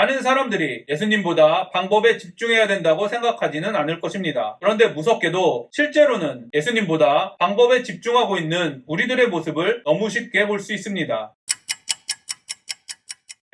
많은 사람들이 예수님보다 방법에 집중해야 된다고 생각하지는 않을 것입니다. 그런데 무섭게도 실제로는 예수님보다 방법에 집중하고 있는 우리들의 모습을 너무 쉽게 볼 수 있습니다.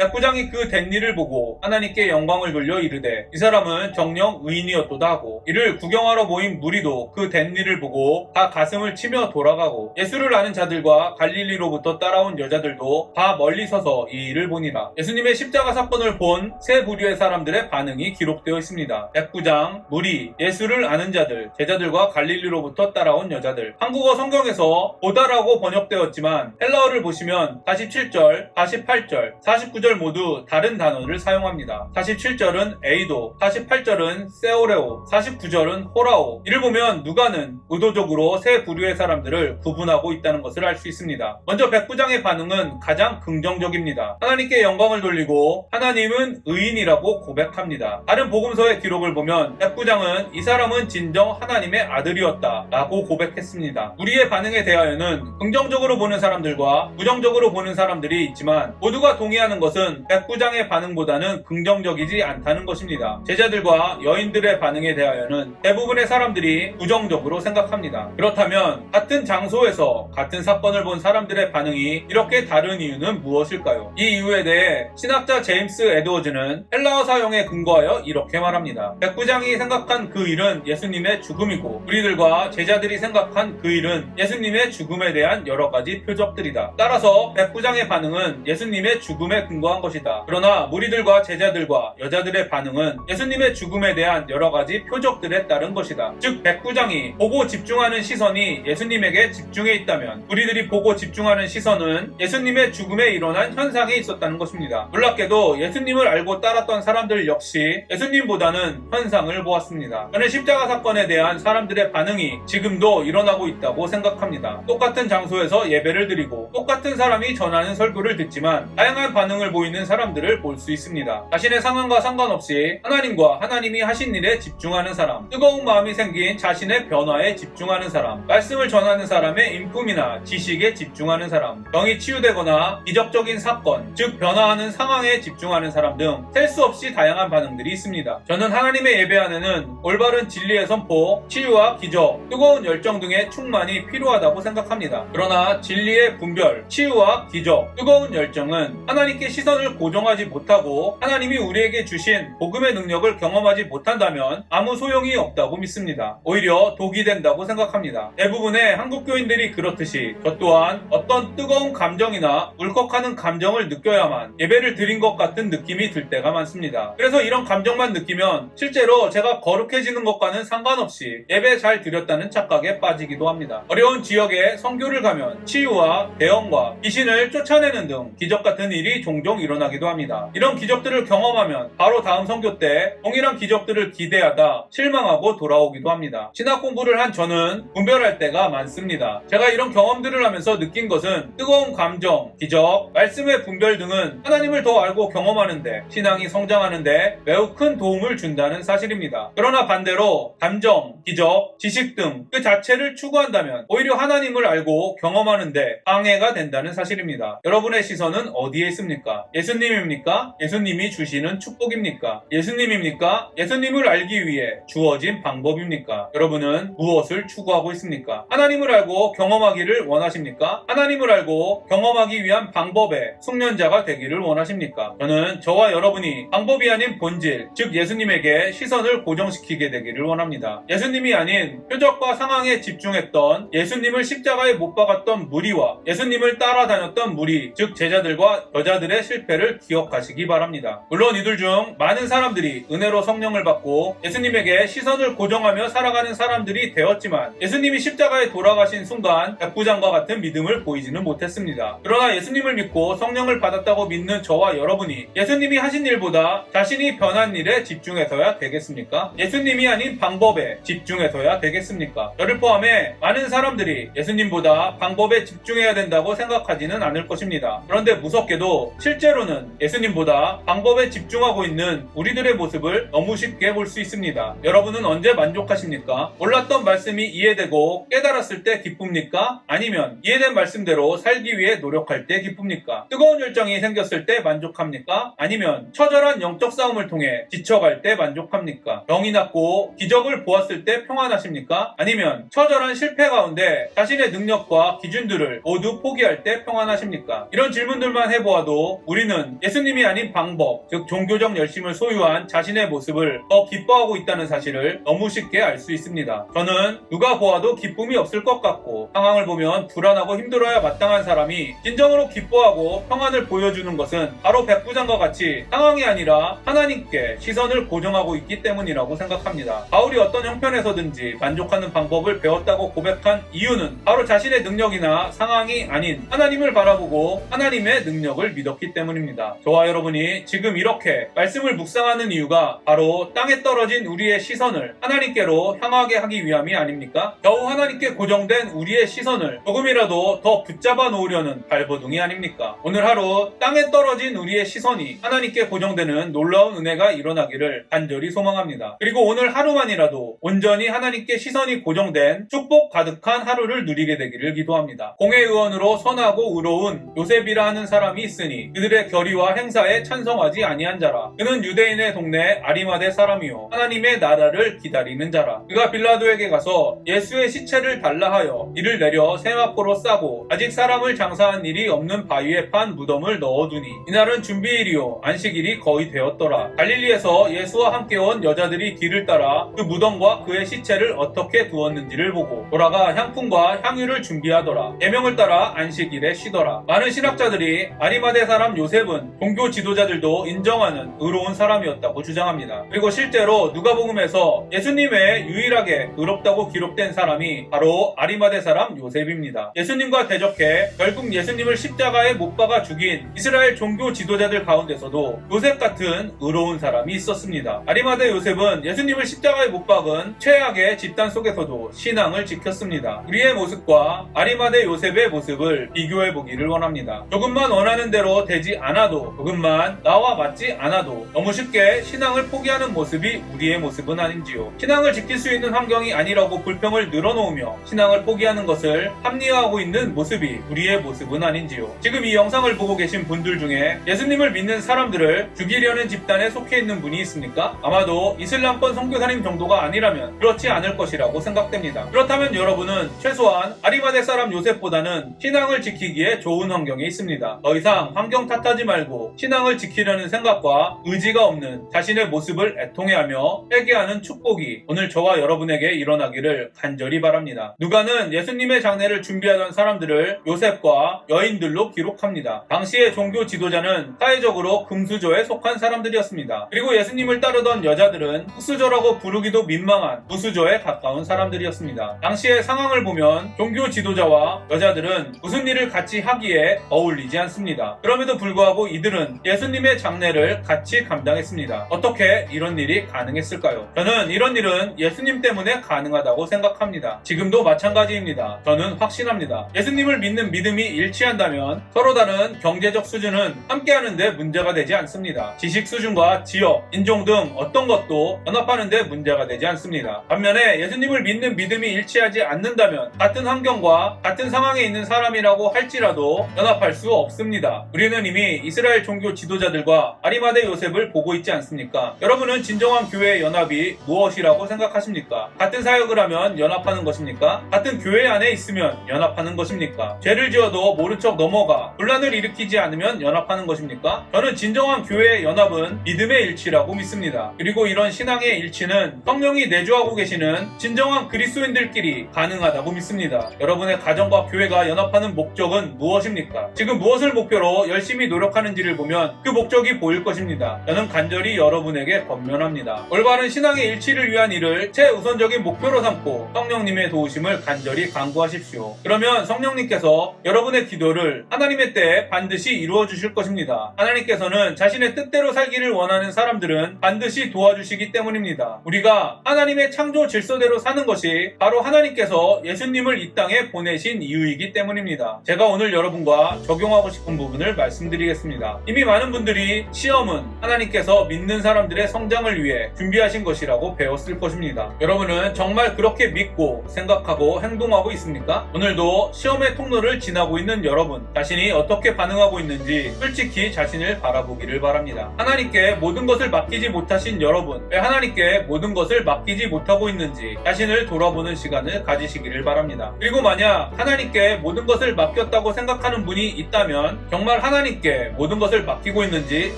백부장이 그 된 일을 보고 하나님께 영광을 돌려 이르되 이 사람은 정녕 의인이었도다 하고 이를 구경하러 모인 무리도 그 된 일을 보고 다 가슴을 치며 돌아가고 예수를 아는 자들과 갈릴리로부터 따라온 여자들도 다 멀리 서서 이 일을 보니라. 예수님의 십자가 사건을 본 세 부류의 사람들의 반응이 기록되어 있습니다. 백부장, 무리, 예수를 아는 자들, 제자들과 갈릴리로부터 따라온 여자들. 한국어 성경에서 보다라고 번역되었지만 헬라어를 보시면 47절, 48절, 49절 모두 다른 단어를 사용합니다. 47절은 에이도, 48절은 세오레오, 49절은 호라오. 이를 보면 누가는 의도적으로 세 부류의 사람들을 구분하고 있다는 것을 알 수 있습니다. 먼저 백부장의 반응은 가장 긍정적입니다. 하나님께 영광을 돌리고 하나님은 의인이라고 고백합니다. 다른 복음서의 기록을 보면 백부장은 이 사람은 진정 하나님의 아들이었다 라고 고백했습니다. 우리의 반응에 대하여는 긍정적으로 보는 사람들과 부정적으로 보는 사람들이 있지만 모두가 동의하는 것은 백부장의 반응보다는 긍정적이지 않다는 것입니다. 제자들과 여인들의 반응에 대하여는 대부분의 사람들이 부정적으로 생각합니다. 그렇다면 같은 장소에서 같은 사건을 본 사람들의 반응이 이렇게 다른 이유는 무엇일까요? 이 이유에 대해 신학자 제임스 에드워즈는 헬라어 사용에 근거하여 이렇게 말합니다. 백부장이 생각한 그 일은 예수님의 죽음이고 우리들과 제자들이 생각한 그 일은 예수님의 죽음에 대한 여러 가지 표적들이다. 따라서 백부장의 반응은 예수님의 죽음에 근거한 것이다. 그러나 무리들과 제자들과 여자들의 반응은 예수님의 죽음에 대한 여러 가지 표적들에 따른 것이다. 즉 백부장이 보고 집중하는 시선이 예수님에게 집중해 있다면 무리들이 보고 집중하는 시선은 예수님의 죽음에 일어난 현상에 있었다는 것입니다. 놀랍게도 예수님을 알고 따랐던 사람들 역시 예수님보다는 현상을 보았습니다. 저는 십자가 사건에 대한 사람들의 반응이 지금도 일어나고 있다고 생각합니다. 똑같은 장소에서 예배를 드리고 똑같은 사람이 전하는 설교를 듣지만 다양한 반응을 보이는 사람들을 볼 수 있습니다. 자신의 상황과 상관없이 하나님과 하나님이 하신 일에 집중하는 사람, 뜨거운 마음이 생긴 자신의 변화에 집중하는 사람, 말씀을 전하는 사람의 인품이나 지식에 집중하는 사람, 병이 치유되거나 기적적인 사건, 즉 변화하는 상황에 집중하는 사람 등 셀 수 없이 다양한 반응들이 있습니다. 저는 하나님의 예배 안에는 올바른 진리의 선포, 치유와 기적, 뜨거운 열정 등의 충만이 필요하다고 생각합니다. 그러나 진리의 분별, 치유와 기적, 뜨거운 열정은 하나님께 시선을 고정하지 못하고 하나님이 우리에게 주신 복음의 능력을 경험하지 못한다면 아무 소용이 없다고 믿습니다. 오히려 독이 된다고 생각합니다. 대부분의 한국 교인들이 그렇듯이 저 또한 어떤 뜨거운 감정이나 울컥하는 감정을 느껴야만 예배를 드린 것 같은 느낌이 들 때가 많습니다. 그래서 이런 감정만 느끼면 실제로 제가 거룩해지는 것과는 상관없이 예배 잘 드렸다는 착각에 빠지기도 합니다. 어려운 지역에 선교를 가면 치유와 대언과 귀신을 쫓아내는 등 기적 같은 일이 종종 일어나기도 합니다. 이런 기적들을 경험하면 바로 다음 선교 때 동일한 기적들을 기대하다 실망하고 돌아오기도 합니다. 신학 공부를 한 저는 분별할 때가 많습니다. 제가 이런 경험들을 하면서 느낀 것은 뜨거운 감정, 기적, 말씀의 분별 등은 하나님을 더 알고 경험하는데 신앙이 성장하는데 매우 큰 도움을 준다는 사실입니다. 그러나 반대로 감정, 기적, 지식 등 그 자체를 추구한다면 오히려 하나님을 알고 경험하는데 방해가 된다는 사실입니다. 여러분의 시선은 어디에 있습니까? 예수님입니까? 예수님이 주시는 축복입니까? 예수님입니까? 예수님을 알기 위해 주어진 방법입니까? 여러분은 무엇을 추구하고 있습니까? 하나님을 알고 경험하기를 원하십니까? 하나님을 알고 경험하기 위한 방법의 숙련자가 되기를 원하십니까? 저는 저와 여러분이 방법이 아닌 본질, 즉 예수님에게 시선을 고정시키게 되기를 원합니다. 예수님이 아닌 표적과 상황에 집중했던 예수님을 십자가에 못 박았던 무리와 예수님을 따라다녔던 무리, 즉 제자들과 여자들의 실패를 기억하시기 바랍니다. 물론 이들 중 많은 사람들이 은혜로 성령을 받고 예수님에게 시선을 고정하며 살아가는 사람들이 되었지만 예수님이 십자가에 돌아가신 순간 백부장과 같은 믿음을 보이지는 못했습니다. 그러나 예수님을 믿고 성령을 받았다고 믿는 저와 여러분이 예수님이 하신 일보다 자신이 변한 일에 집중해서야 되겠습니까? 예수님이 아닌 방법에 집중해서야 되겠습니까? 저를 포함해 많은 사람들이 예수님보다 방법에 집중해야 된다고 생각하지는 않을 것입니다. 그런데 무섭게도 실제 실제로는 예수님보다 방법에 집중하고 있는 우리들의 모습을 너무 쉽게 볼 수 있습니다. 여러분은 언제 만족하십니까? 몰랐던 말씀이 이해되고 깨달았을 때 기쁩니까? 아니면 이해된 말씀대로 살기 위해 노력할 때 기쁩니까? 뜨거운 열정이 생겼을 때 만족합니까? 아니면 처절한 영적 싸움을 통해 지쳐갈 때 만족합니까? 병이 낫고 기적을 보았을 때 평안하십니까? 아니면 처절한 실패 가운데 자신의 능력과 기준들을 모두 포기할 때 평안하십니까? 이런 질문들만 해보아도 우리는 예수님이 아닌 방법, 즉 종교적 열심을 소유한 자신의 모습을 더 기뻐하고 있다는 사실을 너무 쉽게 알 수 있습니다. 저는 누가 보아도 기쁨이 없을 것 같고 상황을 보면 불안하고 힘들어야 마땅한 사람이 진정으로 기뻐하고 평안을 보여주는 것은 바로 백부장과 같이 상황이 아니라 하나님께 시선을 고정하고 있기 때문이라고 생각합니다. 바울이 어떤 형편에서든지 만족하는 방법을 배웠다고 고백한 이유는 바로 자신의 능력이나 상황이 아닌 하나님을 바라보고 하나님의 능력을 믿었기 때문입니다. 저와 여러분이 지금 이렇게 말씀을 묵상하는 이유가 바로 땅에 떨어진 우리의 시선을 하나님께로 향하게 하기 위함이 아닙니까? 겨우 하나님께 고정된 우리의 시선을 조금이라도 더 붙잡아 놓으려는 발버둥이 아닙니까? 오늘 하루 땅에 떨어진 우리의 시선이 하나님께 고정되는 놀라운 은혜가 일어나기를 간절히 소망합니다. 그리고 오늘 하루만이라도 온전히 하나님께 시선이 고정된 축복 가득한 하루를 누리게 되기를 기도합니다. 공회의원으로 선하고 의로운 요셉이라 하는 사람이 있으니 그들의 결의와 행사에 찬성하지 아니한 자라. 그는 유대인의 동네 아리마대 사람이요 하나님의 나라를 기다리는 자라. 그가 빌라도에게 가서 예수의 시체를 달라 하여 이를 내려 세마포로 싸고 아직 사람을 장사한 일이 없는 바위에 판 무덤을 넣어두니 이날은 준비일이요 안식일이 거의 되었더라. 갈릴리에서 예수와 함께 온 여자들이 뒤를 따라 그 무덤과 그의 시체를 어떻게 두었는지를 보고 돌아가 향품과 향유를 준비하더라. 계명을 따라 안식일에 쉬더라. 많은 신학자들이 아리마대 사람 요셉은 종교 지도자들도 인정하는 의로운 사람이었다고 주장합니다. 그리고 실제로 누가복음에서 예수님 외에 유일하게 의롭다고 기록된 사람이 바로 아리마대 사람 요셉입니다. 예수님과 대적해 결국 예수님을 십자가에 못 박아 죽인 이스라엘 종교 지도자들 가운데서도 요셉 같은 의로운 사람이 있었습니다. 아리마대 요셉은 예수님을 십자가에 못 박은 최악의 집단 속에서도 신앙을 지켰습니다. 우리의 모습과 아리마대 요셉의 모습을 비교해 보기를 원합니다. 조금만 원하는 대로 되지 않아도 조금만 나와 맞지 않아도 너무 쉽게 신앙을 포기하는 모습이 우리의 모습은 아닌지요. 신앙을 지킬 수 있는 환경이 아니라고 불평을 늘어놓으며 신앙을 포기하는 것을 합리화하고 있는 모습이 우리의 모습은 아닌지요. 지금 이 영상을 보고 계신 분들 중에 예수님을 믿는 사람들을 죽이려는 집단에 속해 있는 분이 있습니까? 아마도 이슬람권 선교사님 정도가 아니라면 그렇지 않을 것이라고 생각됩니다. 그렇다면 여러분은 최소한 아리마대 사람 요셉보다는 신앙을 지키기에 좋은 환경에 있습니다. 더 이상 환경 탓하지 말고 신앙을 지키려는 생각과 의지가 없는 자신의 모습을 애통해하며 회개하는 축복이 오늘 저와 여러분에게 일어나기를 간절히 바랍니다. 누가는 예수님의 장례를 준비하던 사람들을 요셉과 여인들로 기록합니다. 당시의 종교 지도자는 사회적으로 금수저에 속한 사람들이었습니다. 그리고 예수님을 따르던 여자들은 흑수저라고 부르기도 민망한 무수저에 가까운 사람들이었습니다. 당시의 상황을 보면 종교 지도자와 여자들은 무슨 일을 같이 하기에 어울리지 않습니다. 그럼에도 불구하고 이들은 예수님의 장례를 같이 감당했습니다. 어떻게 이런 일이 가능했을까요? 저는 이런 일은 예수님 때문에 가능하다고 생각합니다. 지금도 마찬가지입니다. 저는 확신합니다. 예수님을 믿는 믿음이 일치한다면 서로 다른 경제적 수준은 함께하는데 문제가 되지 않습니다. 지식 수준과 지역, 인종 등 어떤 것도 연합하는데 문제가 되지 않습니다. 반면에 예수님을 믿는 믿음이 일치하지 않는다면 같은 환경과 같은 상황에 있는 사람이라고 할지라도 연합할 수 없습니다. 우리는 이미 이스라엘 종교 지도자들과 아리마대 요셉을 보고 있지 않습니까? 여러분은 진정한 교회의 연합이 무엇이라고 생각하십니까? 같은 사역을 하면 연합하는 것입니까? 같은 교회 안에 있으면 연합하는 것입니까? 죄를 지어도 모른 척 넘어가 분란을 일으키지 않으면 연합하는 것입니까? 저는 진정한 교회의 연합은 믿음의 일치라고 믿습니다. 그리고 이런 신앙의 일치는 성령이 내주하고 계시는 진정한 그리스도인들끼리 가능하다고 믿습니다. 여러분의 가정과 교회가 연합하는 목적은 무엇입니까? 지금 무엇을 목표로 열심히 노력하는지를 보면 그 목적이 보일 것입니다. 저는 간절히 여러분에게 권면합니다. 올바른 신앙의 일치를 위한 일을 최우선적인 목표로 삼고 성령님의 도우심을 간절히 간구하십시오. 그러면 성령님께서 여러분의 기도를 하나님의 때에 반드시 이루어 주실 것입니다. 하나님께서는 자신의 뜻대로 살기를 원하는 사람들은 반드시 도와주시기 때문입니다. 우리가 하나님의 창조 질서대로 사는 것이 바로 하나님께서 예수님을 이 땅에 보내신 이유이기 때문입니다. 제가 오늘 여러분과 적용하고 싶은 부분을 말씀드립니다. 말씀드리겠습니다. 이미 많은 분들이 시험은 하나님께서 믿는 사람들의 성장을 위해 준비하신 것이라고 배웠을 것입니다. 여러분은 정말 그렇게 믿고 생각하고 행동하고 있습니까? 오늘도 시험의 통로를 지나고 있는 여러분, 자신이 어떻게 반응하고 있는지 솔직히 자신을 바라보기를 바랍니다. 하나님께 모든 것을 맡기지 못하신 여러분, 왜 하나님께 모든 것을 맡기지 못하고 있는지 자신을 돌아보는 시간을 가지시기를 바랍니다. 그리고 만약 하나님께 모든 것을 맡겼다고 생각하는 분이 있다면 정말 하나님께 모든 것을 맡기고 있는지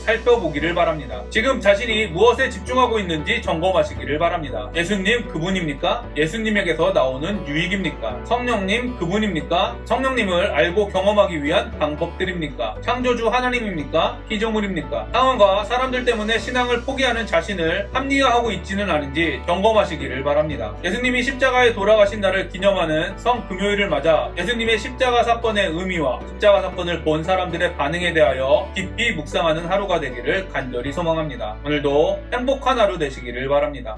살펴보기를 바랍니다. 지금 자신이 무엇에 집중하고 있는지 점검하시기를 바랍니다. 예수님 그분입니까? 예수님에게서 나오는 유익입니까? 성령님 그분입니까? 성령님을 알고 경험하기 위한 방법들입니까? 창조주 하나님입니까? 피조물입니까? 상황과 사람들 때문에 신앙을 포기하는 자신을 합리화하고 있지는 않은지 점검하시기를 바랍니다. 예수님이 십자가에 돌아가신 날을 기념하는 성금요일을 맞아 예수님의 십자가 사건의 의미와 십자가 사건을 본 사람들의 반응에 대하여 깊이 묵상하는 하루가 되기를 간절히 소망합니다. 오늘도 행복한 하루 되시기를 바랍니다.